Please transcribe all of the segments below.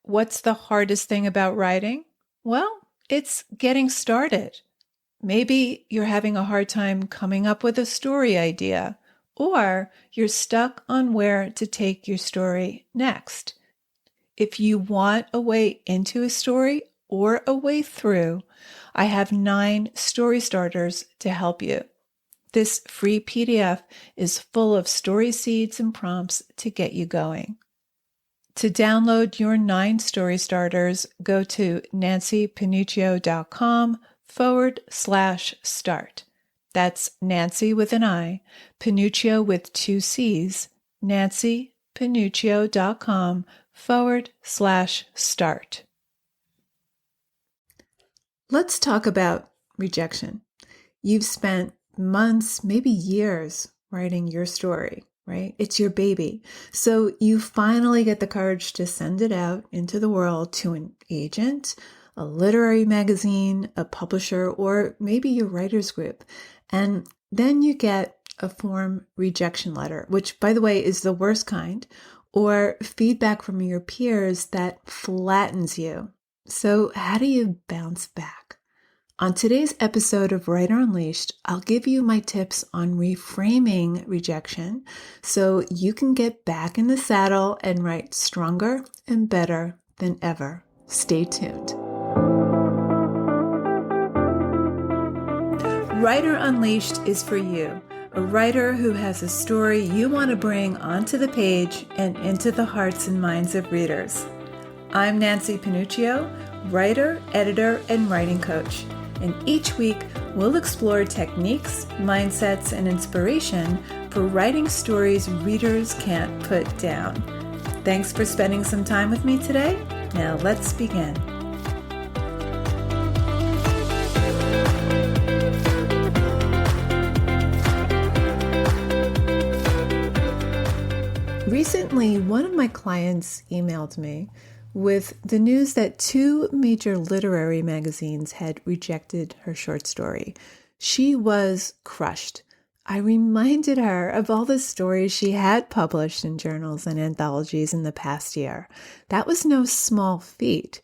What's the hardest thing about writing? Well, it's getting started. Maybe you're having a hard time coming up with a story idea, or you're stuck on where to take your story next. If you want a way into a story or a way through, I have 9 story starters to help you. This free PDF is full of story seeds and prompts to get you going. To download your 9 story starters, go to nancypanuccio.com/start. That's Nancy with an I, Panuccio with 2 C's, nancypanuccio.com/start. Let's talk about rejection. You've spent months, maybe years, writing your story, right? It's your baby. So you finally get the courage to send it out into the world to an agent, a literary magazine, a publisher, or maybe your writer's group. And then you get a form rejection letter, which, by the way, is the worst kind, or feedback from your peers that flattens you. So how do you bounce back? On today's episode of Writer Unleashed, I'll give you my tips on reframing rejection so you can get back in the saddle and write stronger and better than ever. Stay tuned. Writer Unleashed is for you, a writer who has a story you want to bring onto the page and into the hearts and minds of readers. I'm Nancy Panuccio, writer, editor, and writing coach. And each week, we'll explore techniques, mindsets, and inspiration for writing stories readers can't put down. Thanks for spending some time with me today. Now let's begin. Recently, one of my clients emailed me with the news that 2 major literary magazines had rejected her short story. She was crushed. I reminded her of all the stories she had published in journals and anthologies in the past year. That was no small feat,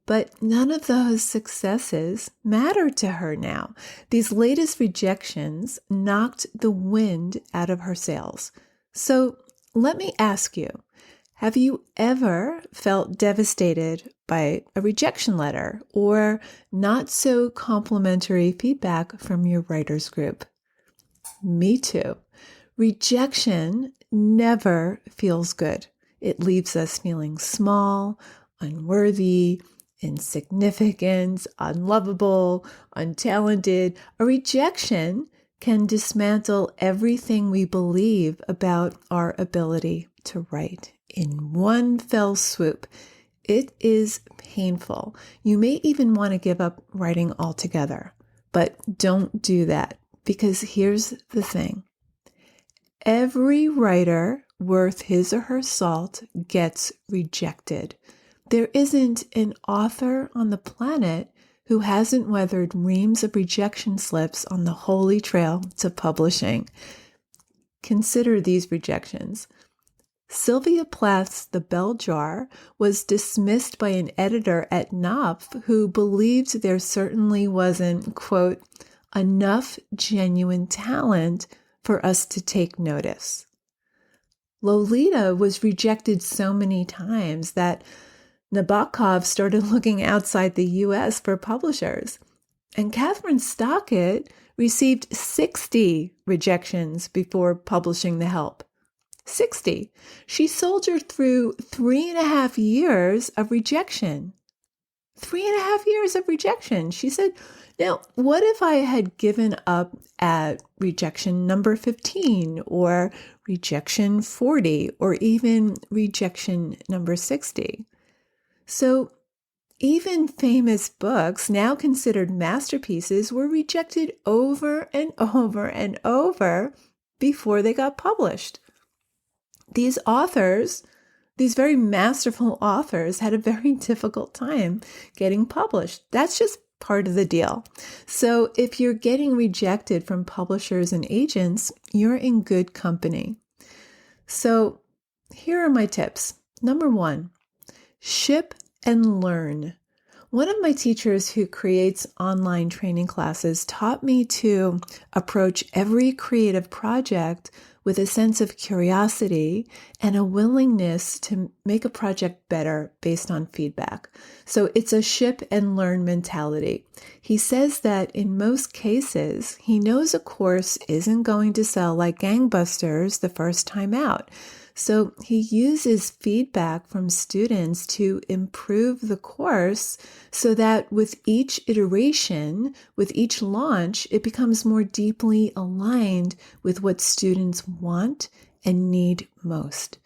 but none of those successes mattered to her now. These latest rejections knocked the wind out of her sails. So let me ask you, have you ever felt devastated by a rejection letter or not so complimentary feedback from your writers group? Me too. Rejection never feels good. It leaves us feeling small, unworthy, insignificant, unlovable, untalented. A rejection can dismantle everything we believe about our ability to write in one fell swoop. It is painful. You may even want to give up writing altogether, but don't do that, because here's the thing. Every writer worth his or her salt gets rejected. There isn't an author on the planet who hasn't weathered reams of rejection slips on the holy trail to publishing. Consider these rejections. Sylvia Plath's The Bell Jar was dismissed by an editor at Knopf who believed there certainly wasn't, quote, enough genuine talent for us to take notice. Lolita was rejected so many times that Nabokov started looking outside the U.S. for publishers. And Catherine Stockett received 60 rejections before publishing The Help. 60. She soldiered through 3.5 years of rejection. 3.5 years of rejection. She said, now, what if I had given up at rejection number 15 or rejection 40 or even rejection number 60? So even famous books, now considered masterpieces, were rejected over and over and over before they got published. These authors, these very masterful authors, had a very difficult time getting published. That's just part of the deal. So if you're getting rejected from publishers and agents, you're in good company. So here are my tips. Number 1, ship and learn. One of my teachers who creates online training classes taught me to approach every creative project with a sense of curiosity and a willingness to make a project better based on feedback. So it's a ship and learn mentality. He says that in most cases, he knows a course isn't going to sell like gangbusters the first time out. So he uses feedback from students to improve the course so that with each iteration, with each launch, it becomes more deeply aligned with what students want and need most.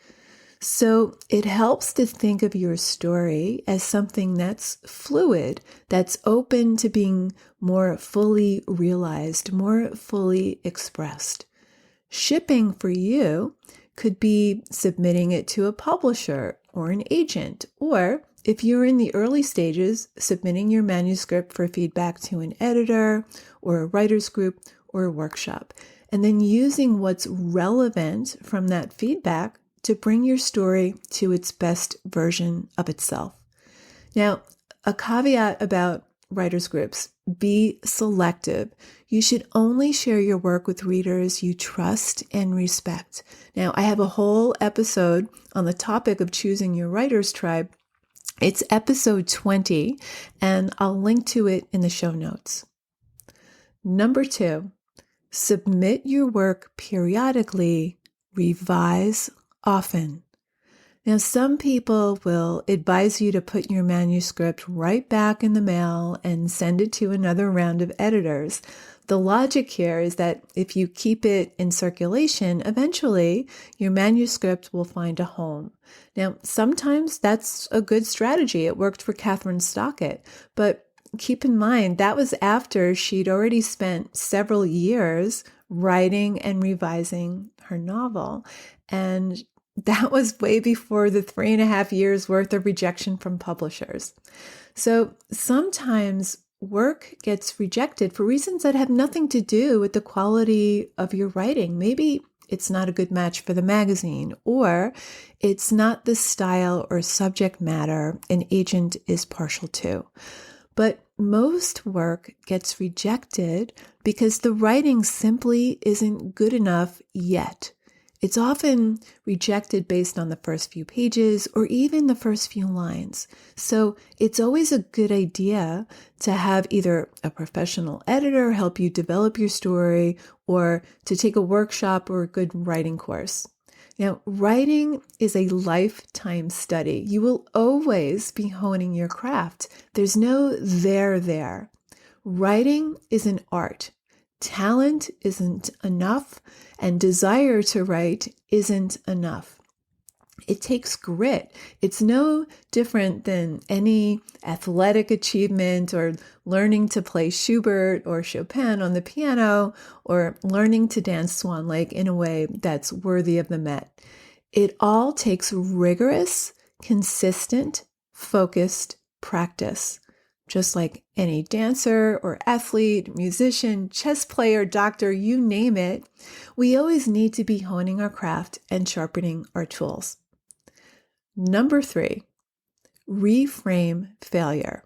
So it helps to think of your story as something that's fluid, that's open to being more fully realized, more fully expressed. Shipping for you could be submitting it to a publisher or an agent, or if you're in the early stages, submitting your manuscript for feedback to an editor or a writer's group or a workshop, and then using what's relevant from that feedback to bring your story to its best version of itself. Now, a caveat about writers' groups: be selective. You should only share your work with readers you trust and respect. Now, I have a whole episode on the topic of choosing your writers' tribe. It's episode 20, and I'll link to it in the show notes. Number 2, submit your work periodically, revise often. Now, some people will advise you to put your manuscript right back in the mail and send it to another round of editors. The logic here is that if you keep it in circulation, eventually your manuscript will find a home. Now, sometimes that's a good strategy. It worked for Catherine Stockett, but keep in mind that was after she'd already spent several years writing and revising her novel. And that was way before the 3.5 years worth of rejection from publishers. So sometimes work gets rejected for reasons that have nothing to do with the quality of your writing. Maybe it's not a good match for the magazine, or it's not the style or subject matter an agent is partial to. But most work gets rejected because the writing simply isn't good enough yet. It's often rejected based on the first few pages or even the first few lines. So it's always a good idea to have either a professional editor help you develop your story or to take a workshop or a good writing course. Now, writing is a lifetime study. You will always be honing your craft. There's no there. Writing is an art. Talent isn't enough, and desire to write isn't enough. It takes grit. It's no different than any athletic achievement or learning to play Schubert or Chopin on the piano or learning to dance Swan Lake in a way that's worthy of the Met. It all takes rigorous, consistent, focused practice. Just like any dancer or athlete, musician, chess player, doctor, you name it, we always need to be honing our craft and sharpening our tools. Number 3, reframe failure.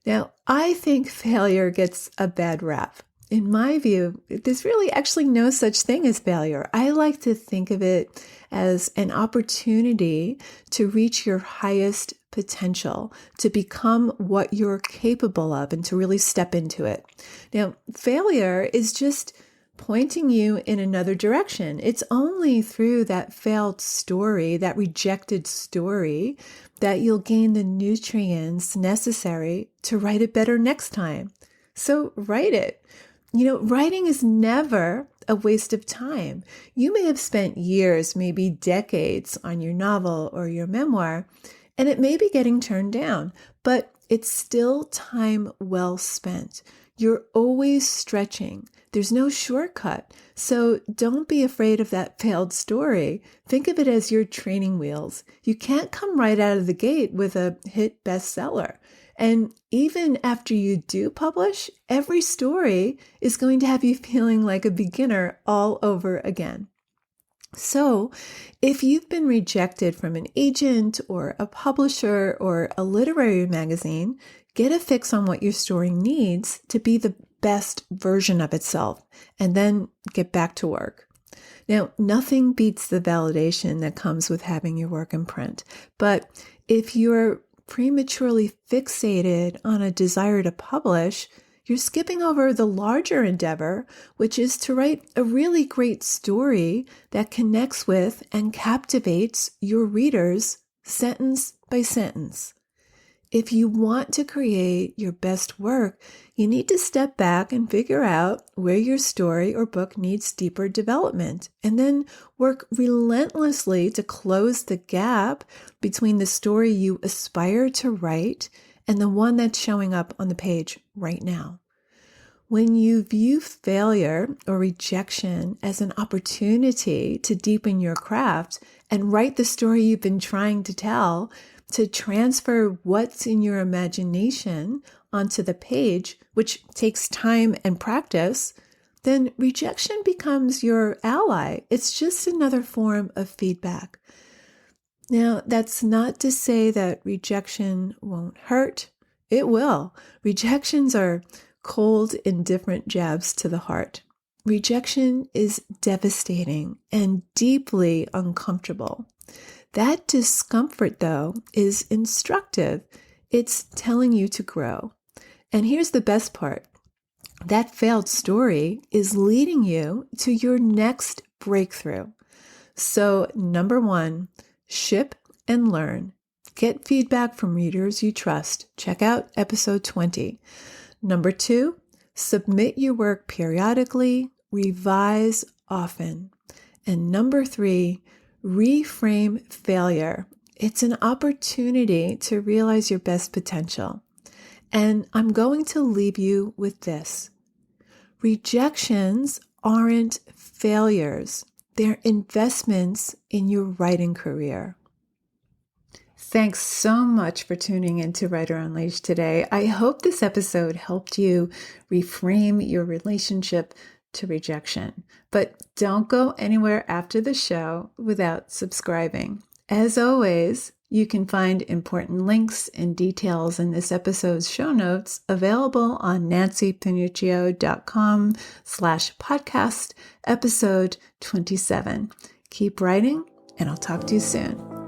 Now, I think failure gets a bad rap. In my view, there's really actually no such thing as failure. I like to think of it as an opportunity to reach your highest potential, to become what you're capable of, and to really step into it. Now, failure is just pointing you in another direction. It's only through that failed story, that rejected story, that you'll gain the nutrients necessary to write it better next time. So write it. Writing is never a waste of time. You may have spent years, maybe decades on your novel or your memoir, and it may be getting turned down, but it's still time well spent. You're always stretching. There's no shortcut. So don't be afraid of that failed story. Think of it as your training wheels. You can't come right out of the gate with a hit bestseller. And even after you do publish, every story is going to have you feeling like a beginner all over again. So, if you've been rejected from an agent or a publisher or a literary magazine, get a fix on what your story needs to be the best version of itself, and then get back to work. Now, nothing beats the validation that comes with having your work in print, but if you're prematurely fixated on a desire to publish, you're skipping over the larger endeavor, which is to write a really great story that connects with and captivates your readers sentence by sentence. If you want to create your best work, you need to step back and figure out where your story or book needs deeper development, and then work relentlessly to close the gap between the story you aspire to write and the one that's showing up on the page right now. When you view failure or rejection as an opportunity to deepen your craft and write the story you've been trying to tell, to transfer what's in your imagination onto the page, which takes time and practice, then rejection becomes your ally. It's just another form of feedback. Now, that's not to say that rejection won't hurt. It will. Rejections are cold, indifferent jabs to the heart. Rejection is devastating and deeply uncomfortable. That discomfort, though, is instructive. It's telling you to grow. And here's the best part. That failed story is leading you to your next breakthrough. So, number 1, ship and learn. Get feedback from readers you trust. Check out episode 20. Number 2, submit your work periodically, revise often. And number 3, reframe failure. It's an opportunity to realize your best potential. And I'm going to leave you with this. Rejections aren't failures. They're investments in your writing career. Thanks so much for tuning into Writer Unleashed today. I hope this episode helped you reframe your relationship to rejection. But don't go anywhere after the show without subscribing. As always, you can find important links and details in this episode's show notes available on nancypanuccio.com/podcast episode 27. Keep writing, and I'll talk to you soon.